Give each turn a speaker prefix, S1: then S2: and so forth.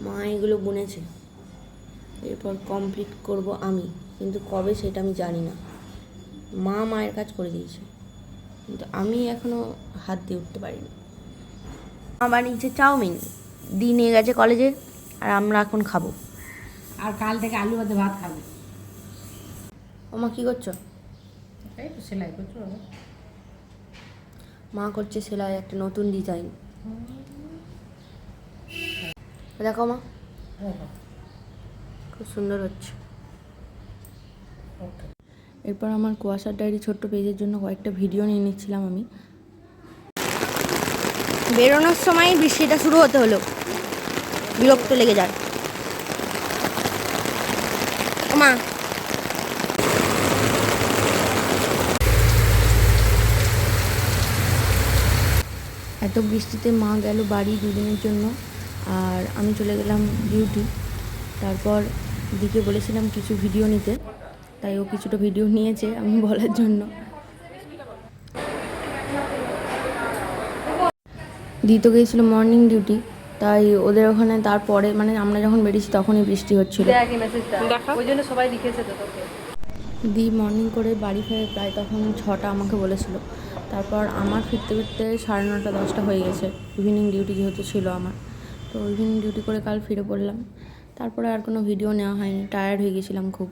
S1: মা এগুলো বুনেছে, এরপর কমপ্লিট করব আমি, কিন্তু কবে সেটা আমি জানি না। মা মায়ের কাজ করে দিয়েছে, কিন্তু আমি এখনও হাত দিয়ে উঠতে পারিনি। মা বানিয়েছে চাউমিন, দিয়ে নিয়ে গেছে কলেজে, আর আমরা এখন খাবো।
S2: আর কাল থেকে আলু ভাতে ভাত খাবে।
S1: মা কী করছো?
S2: এই তো সেলাই করছো।
S1: মা করছে সেলাই, একটা নতুন ডিজাইন। দেখো মা, খুব সুন্দর হচ্ছে। এরপর আমার কুয়াশার ডায়েরি ছোট্ট পেজের জন্য কয়েকটা ভিডিও নিয়ে নিচ্ছিলাম আমি। বেরোনোর সময় বৃষ্টিটা শুরু হতে হলো, বিরক্ত লেগে যায়। মা এত বৃষ্টিতে মা গেল বাড়ি দুদিনের জন্য, আর আমি চলে গেলাম ডিউটি। তারপর দিকে বলেছিলাম কিছু ভিডিও নিতে, তাই ও কিছুটা ভিডিও নিয়েছে আমি বলার জন্য। দিতে গিয়েছিলো মর্নিং ডিউটি, তাই ওদের ওখানে তারপরে মানে আমরা যখন বেরিয়েছি তখনই বৃষ্টি হচ্ছিল। দি মর্নিং করে বাড়ি ফেরে প্রায় তখন 6টা আমাকে বলেছিল। তারপর আমার ফিরতে ফিরতে 9:30 10টা হয়ে গেছে, ইভিনিং ডিউটি যেহেতু ছিল আমার। তো ইভিনিং ডিউটি করে কাল ফিরে পড়লাম। তারপরে আর কোনো ভিডিও নেওয়া হয়নি, টায়ার্ড হয়ে গেছিলাম খুব।